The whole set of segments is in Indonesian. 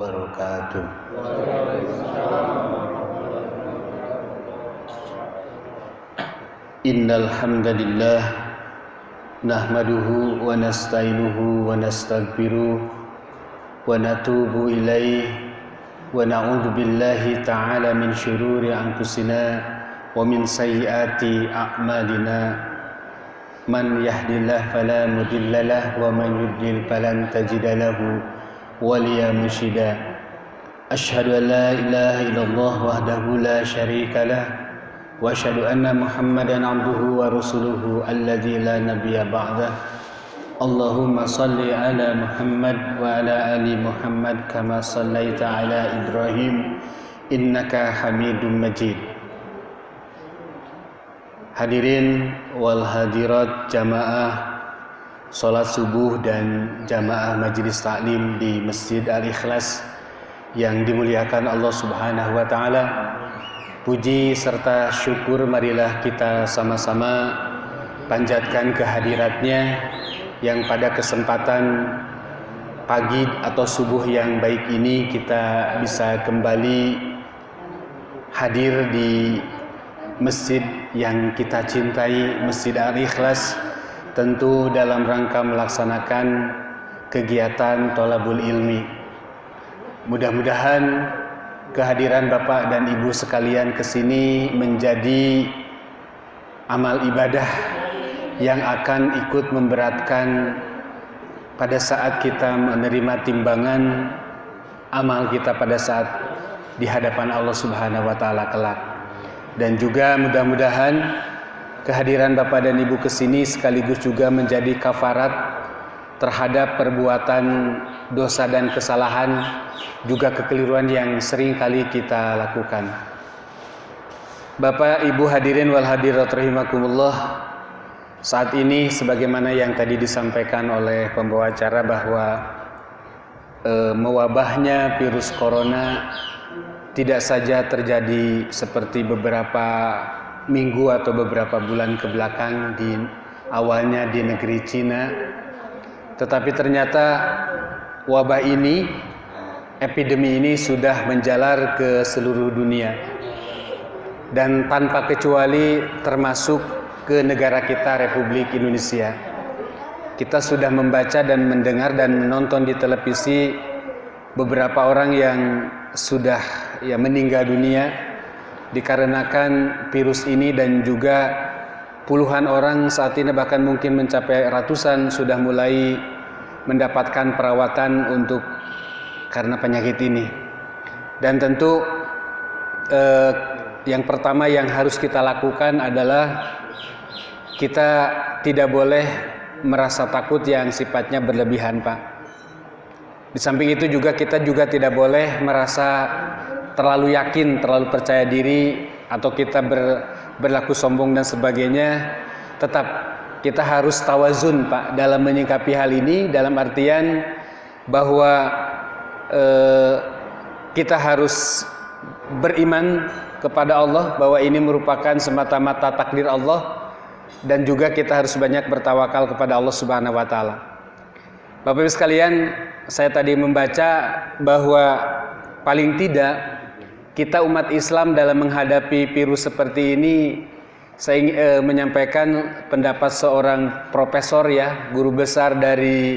wabarakatuh. Innal hamdalillah nahmaduhu wa nasta'inuhu wa nastaghfiruh wa natubu ilaihi wa na'udzu billahi ta'ala min syururi anfusina wa min sayyiati a'malina. Man yahdihillahu fala mudhillalah wa man yudlil falan tajida lahu waliya mursyida. Asyhadu an la ilaha illallah wahdahu la syarikalah wa asyhadu anna Muhammadan abduhu wa rasuluhu alladzi la nabiyya ba'dah. Allahumma salli ala Muhammad wa ala ali Muhammad kama sallaita ala Ibrahim innaka Hamidum Majid. Hadirin wal hadirat jamaah salat subuh dan jamaah majelis taklim di Masjid Al-Ikhlas yang dimuliakan Allah Subhanahu wa taala. Puji serta syukur marilah kita sama-sama panjatkan kehadiratnya yang pada kesempatan pagi atau subuh yang baik ini kita bisa kembali hadir di masjid yang kita cintai, Masjid Al-Ikhlas, tentu dalam rangka melaksanakan kegiatan thalabul ilmi. Mudah-mudahan kehadiran Bapak dan Ibu sekalian ke sini menjadi amal ibadah yang akan ikut memberatkan pada saat kita menerima timbangan amal kita pada saat di hadapan Allah Subhanahu wa taala kelak. Dan juga mudah-mudahan kehadiran Bapak dan Ibu ke sini sekaligus juga menjadi kafarat terhadap perbuatan dosa dan kesalahan, juga kekeliruan yang sering kali kita lakukan. Bapak, Ibu hadirin wal hadirat rahimakumullah, saat ini sebagaimana yang tadi disampaikan oleh pembawa acara bahwa mewabahnya virus corona tidak saja terjadi seperti beberapa minggu atau beberapa bulan ke belakang di awalnya di negeri Cina, tetapi ternyata wabah ini, epidemi ini sudah menjalar ke seluruh dunia dan tanpa kecuali termasuk ke negara kita, Republik Indonesia. Kita sudah membaca dan mendengar dan menonton di televisi beberapa orang yang sudah meninggal dunia dikarenakan virus ini, dan juga puluhan orang saat ini bahkan mungkin mencapai ratusan sudah mulai mendapatkan perawatan untuk karena penyakit ini. Dan tentu yang pertama yang harus kita lakukan adalah kita tidak boleh merasa takut yang sifatnya berlebihan, Pak. Di samping itu juga kita juga tidak boleh merasa terlalu yakin, terlalu percaya diri, atau kita berlaku sombong dan sebagainya. Tetap kita harus tawazun, Pak, dalam menyikapi hal ini, dalam artian bahwa kita harus beriman kepada Allah bahwa ini merupakan semata-mata takdir Allah, dan juga kita harus banyak bertawakal kepada Allah Subhanahu wa taala. Bapak Ibu sekalian, saya tadi membaca bahwa paling tidak kita umat Islam dalam menghadapi virus seperti ini, saya menyampaikan pendapat seorang profesor, guru besar dari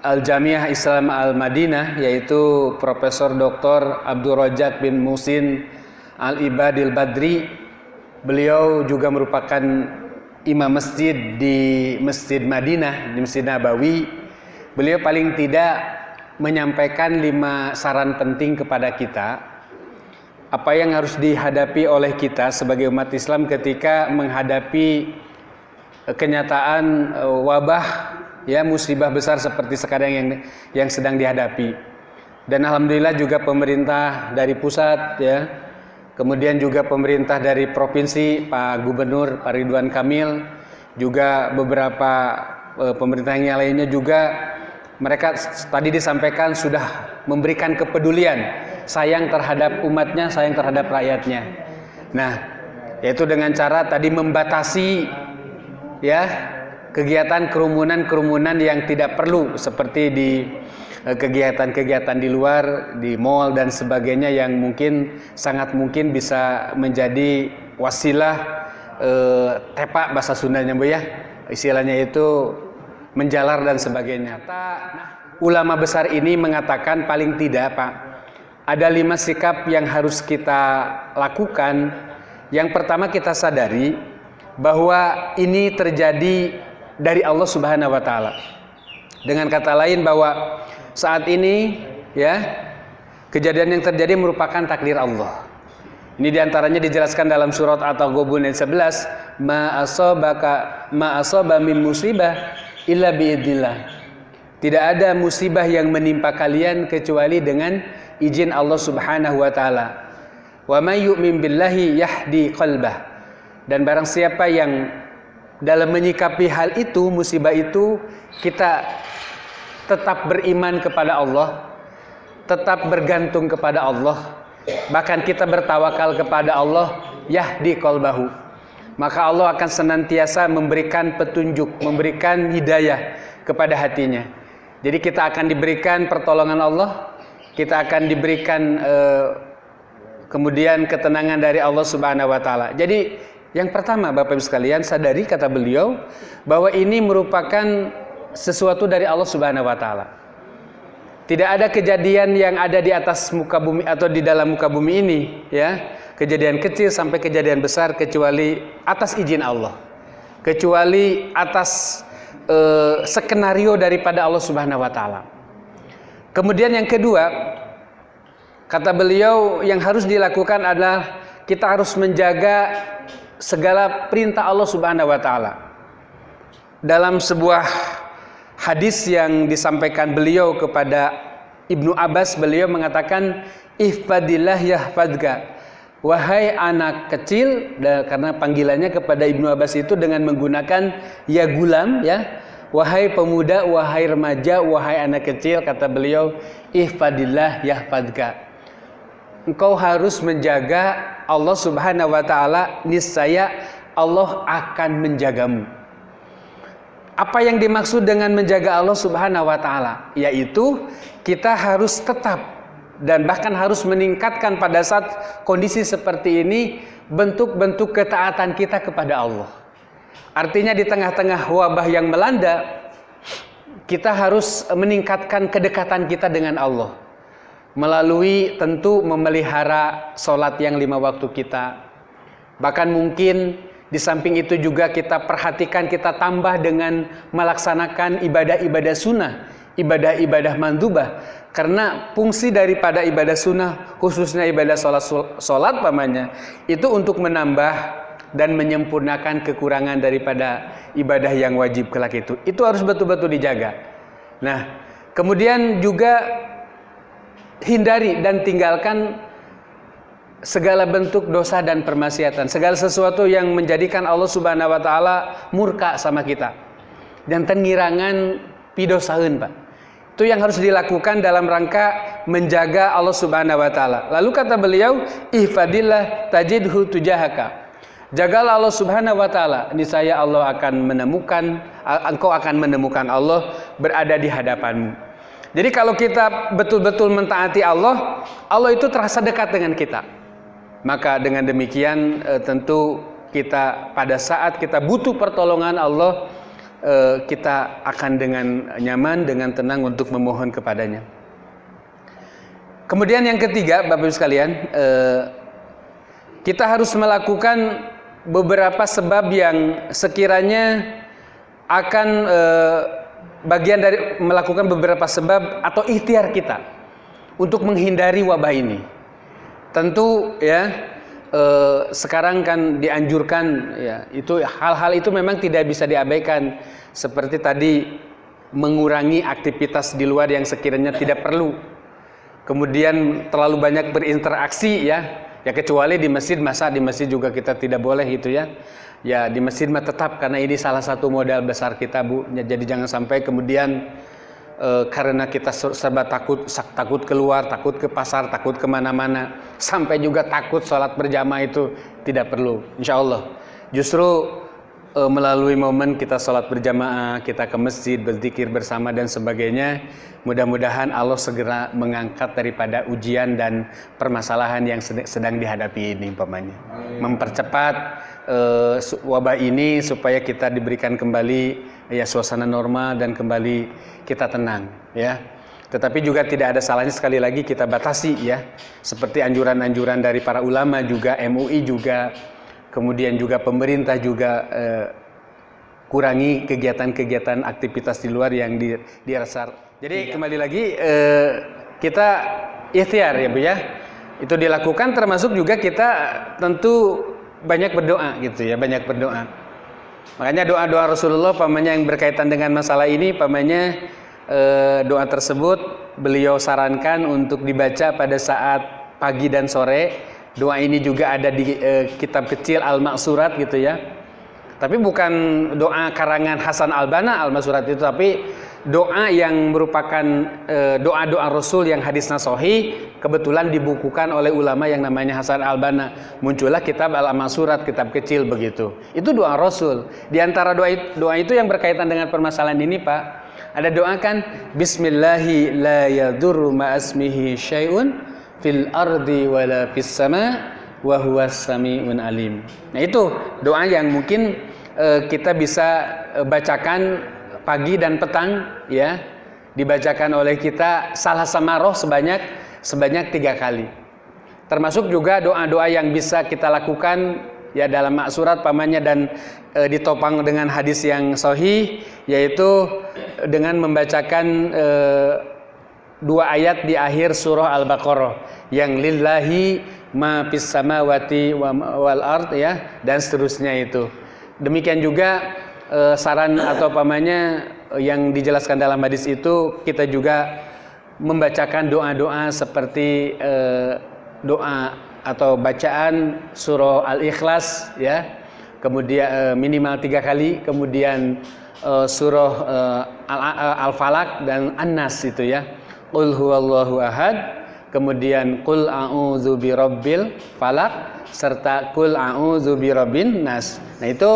Al-Jamiah Islam Al-Madinah, yaitu Profesor Dr. Abdul Rajak bin Muhsin Al-Ibadil Badri. Beliau juga merupakan imam masjid di Masjid Madinah, di Masjid Nabawi. Beliau paling tidak menyampaikan 5 saran penting kepada kita, apa yang harus dihadapi oleh kita sebagai umat Islam ketika menghadapi kenyataan wabah, musibah besar seperti sekarang yang sedang dihadapi. Dan alhamdulillah juga pemerintah dari pusat, kemudian juga pemerintah dari provinsi, Pak Gubernur Pak Ridwan Kamil, juga beberapa pemerintah yang lainnya juga, mereka tadi disampaikan sudah memberikan kepedulian, sayang terhadap umatnya, sayang terhadap rakyatnya. Nah, yaitu dengan cara tadi membatasi kegiatan kerumunan yang tidak perlu seperti di kegiatan-kegiatan di luar, di mall dan sebagainya yang sangat mungkin bisa menjadi wasilah tepak bahasa Sundanya Bu ya. Istilahnya itu menjalar dan sebagainya. Ulama besar ini mengatakan paling tidak Pak, ada 5 sikap yang harus kita lakukan. Yang pertama kita sadari bahwa ini terjadi dari Allah Subhanahu wa taala. Dengan kata lain bahwa saat ini ya kejadian yang terjadi merupakan takdir Allah. Ini diantaranya dijelaskan dalam surat At-Taghabun ayat 11, ma asaba min musibah illa biidznillah. Tidak ada musibah yang menimpa kalian kecuali dengan izin Allah Subhanahu wa taala. Wa may yu'min billahi yahdi qalbah. Dan barang siapa yang dalam menyikapi hal itu, musibah itu, kita tetap beriman kepada Allah, tetap bergantung kepada Allah, bahkan kita bertawakal kepada Allah, yahdi qalbahu, maka Allah akan senantiasa memberikan petunjuk, memberikan hidayah kepada hatinya. Jadi kita akan diberikan pertolongan Allah, kita akan diberikan kemudian ketenangan dari Allah Subhanahu wa taala. Jadi yang pertama Bapak Ibu sekalian, sadari kata beliau bahwa ini merupakan sesuatu dari Allah Subhanahu wa taala. Tidak ada kejadian yang ada di atas muka bumi atau di dalam muka bumi ini ya, kejadian kecil sampai kejadian besar kecuali atas izin Allah. Kecuali atas skenario daripada Allah Subhanahu wa taala. Kemudian yang kedua, kata beliau yang harus dilakukan adalah kita harus menjaga segala perintah Allah Subhanahu wa taala. Dalam sebuah hadis yang disampaikan beliau kepada Ibnu Abbas, beliau mengatakan ihfadillah yahfadka. Wahai anak kecil, karena panggilannya kepada Ibnu Abbas itu dengan menggunakan ya gulam ya. Wahai pemuda, wahai remaja, wahai anak kecil, kata beliau ihfadillah yahfadka. Engkau harus menjaga Allah Subhanahu wa taala, niscaya Allah akan menjagamu. Apa yang dimaksud dengan menjaga Allah Subhanahu wa taala? Yaitu kita harus tetap dan bahkan harus meningkatkan pada saat kondisi seperti ini bentuk-bentuk ketaatan kita kepada Allah. Artinya di tengah-tengah wabah yang melanda, kita harus meningkatkan kedekatan kita dengan Allah. Melalui tentu memelihara sholat yang 5 waktu kita. Bahkan mungkin di samping itu juga kita perhatikan, kita tambah dengan melaksanakan ibadah-ibadah sunnah, ibadah-ibadah mandubah. Karena fungsi daripada ibadah sunnah, khususnya ibadah sholat pamannya, itu untuk menambah dan menyempurnakan kekurangan daripada ibadah yang wajib kelak itu. Itu harus betul-betul dijaga. Nah, kemudian juga hindari dan tinggalkan segala bentuk dosa dan permaksiatan, segala sesuatu yang menjadikan Allah Subhanahu wa taala murka sama kita. Dan tengirangan pidosaeun, Pak. Itu yang harus dilakukan dalam rangka menjaga Allah Subhanahu wa taala. Lalu kata beliau, ihfadillah tajidhu tujahaka. Jagalah Allah Subhanahu wa taala, niscaya Allah akan menemukan, engkau akan menemukan Allah berada di hadapanmu. Jadi kalau kita betul-betul mentaati Allah, Allah itu terasa dekat dengan kita. Maka dengan demikian tentu kita pada saat kita butuh pertolongan Allah, kita akan dengan nyaman, dengan tenang untuk memohon kepadanya. Kemudian yang ketiga, Bapak Ibu sekalian, kita harus melakukan beberapa sebab yang sekiranya akan bagian dari melakukan beberapa sebab atau ikhtiar kita untuk menghindari wabah ini. Tentu ya sekarang kan dianjurkan ya, itu hal-hal itu memang tidak bisa diabaikan, seperti tadi mengurangi aktivitas di luar yang sekiranya tidak perlu. Kemudian terlalu banyak berinteraksi ya kecuali di masjid, masa di masjid juga kita tidak boleh gitu ya. Ya di masjid mah tetap, karena ini salah satu modal besar kita Bu. Jadi jangan sampai kemudian karena kita serba takut keluar, takut ke pasar, takut kemana-mana, sampai juga takut sholat berjamaah, itu tidak perlu. Insya Allah justru melalui momen kita sholat berjamaah, kita ke masjid, berzikir bersama dan sebagainya, mudah-mudahan Allah segera mengangkat daripada ujian dan permasalahan yang sedang dihadapi ini, umpamanya. Mempercepat wabah ini supaya kita diberikan kembali ya suasana normal dan kembali kita tenang, ya. Tetapi juga tidak ada salahnya sekali lagi kita batasi, ya, seperti anjuran-anjuran dari para ulama juga, MUI juga, kemudian juga pemerintah juga kurangi kegiatan-kegiatan aktivitas di luar yang dirasa. Jadi kembali lagi kita ikhtiar, ya Bu, ya. Itu dilakukan, termasuk juga kita tentu banyak berdoa gitu ya, banyak berdoa. Makanya doa-doa Rasulullah pamannya yang berkaitan dengan masalah ini, pamannya doa tersebut beliau sarankan untuk dibaca pada saat pagi dan sore. Doa ini juga ada di kitab kecil Al-Ma'surat gitu ya. Tapi bukan doa karangan Hasan Al-Banna Al-Ma'surat itu, tapi doa yang merupakan doa-doa Rasul yang hadisnya sahih, kebetulan dibukukan oleh ulama yang namanya Hasan Al-Banna. Muncullah kitab Al-Ma'surat, kitab kecil begitu. Itu doa Rasul. Di antara doa itu yang berkaitan dengan permasalahan ini, Pak, ada doa kan, Bismillahi la yadurru ma'asmihi syai'un fil ardi wala fis sama wa huwas samiun alim. Nah, itu doa yang mungkin kita bisa bacakan pagi dan petang, ya. Dibacakan oleh kita salah samaroh sebanyak 3 kali. Termasuk juga doa-doa yang bisa kita lakukan ya dalam Ma'surat pamannya dan ditopang dengan hadis yang sahih, yaitu dengan membacakan 2 ayat di akhir surah Al-Baqarah yang lillahi ma fis samawati wal ard, ya, dan seterusnya itu. Demikian juga saran atau pamannya yang dijelaskan dalam hadis itu, kita juga membacakan doa-doa seperti doa atau bacaan surah Al-Ikhlas, ya, kemudian minimal 3 kali, kemudian surah Al-Falaq dan An-Nas itu, ya. Qul huwallahu ahad, kemudian qul a'udzu birabbil falaq, serta qul a'udzu birabbin nas. Nah, itu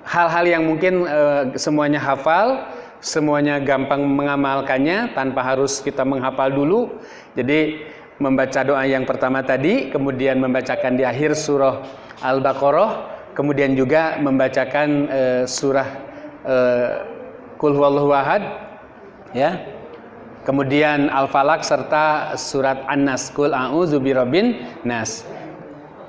hal-hal yang mungkin semuanya hafal, semuanya gampang mengamalkannya tanpa harus kita menghafal dulu. Jadi membaca doa yang pertama tadi, kemudian membacakan di akhir surah Al-Baqarah, kemudian juga membacakan surah qul huwallahu ahad, ya. Kemudian Al-Falaq serta surat An-Nas, Qul a'udzu birabbin nas.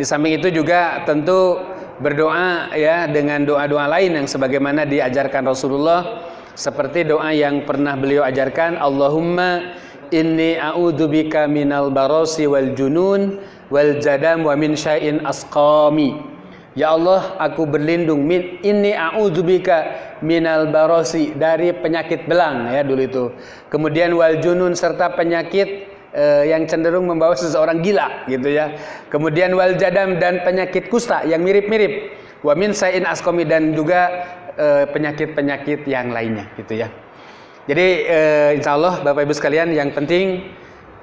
Di samping itu juga tentu berdoa, ya, dengan doa-doa lain yang sebagaimana diajarkan Rasulullah, seperti doa yang pernah beliau ajarkan, Allahumma inni a'udzubika minal barasi wal junun wal jadam wa min syai'in asqami. Ya Allah, aku berlindung inni a'udzubika minal barasi, dari penyakit belang, ya, dulu itu. Kemudian wal junun, serta penyakit yang cenderung membawa seseorang gila gitu, ya. Kemudian wal jadam, dan penyakit kusta yang mirip-mirip. Wa min syai'in asqami, dan juga penyakit-penyakit yang lainnya gitu, ya. Jadi insya Allah Bapak Ibu sekalian, yang penting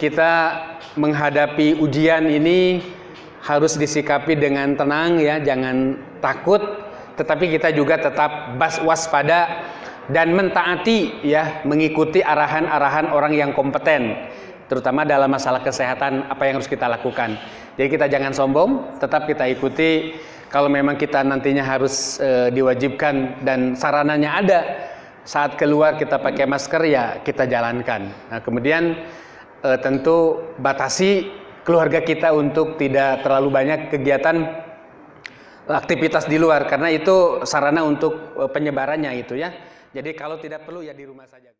kita menghadapi ujian ini harus disikapi dengan tenang, ya, jangan takut, tetapi kita juga tetap waspada dan mentaati, ya, mengikuti arahan-arahan orang yang kompeten, terutama dalam masalah kesehatan apa yang harus kita lakukan. Jadi kita jangan sombong, tetap kita ikuti. Kalau memang kita nantinya harus diwajibkan dan sarananya ada, saat keluar kita pakai masker, ya kita jalankan. Nah, kemudian tentu batasi keluarga kita untuk tidak terlalu banyak kegiatan aktivitas di luar, karena itu sarana untuk penyebarannya itu, ya. Jadi kalau tidak perlu, ya di rumah saja.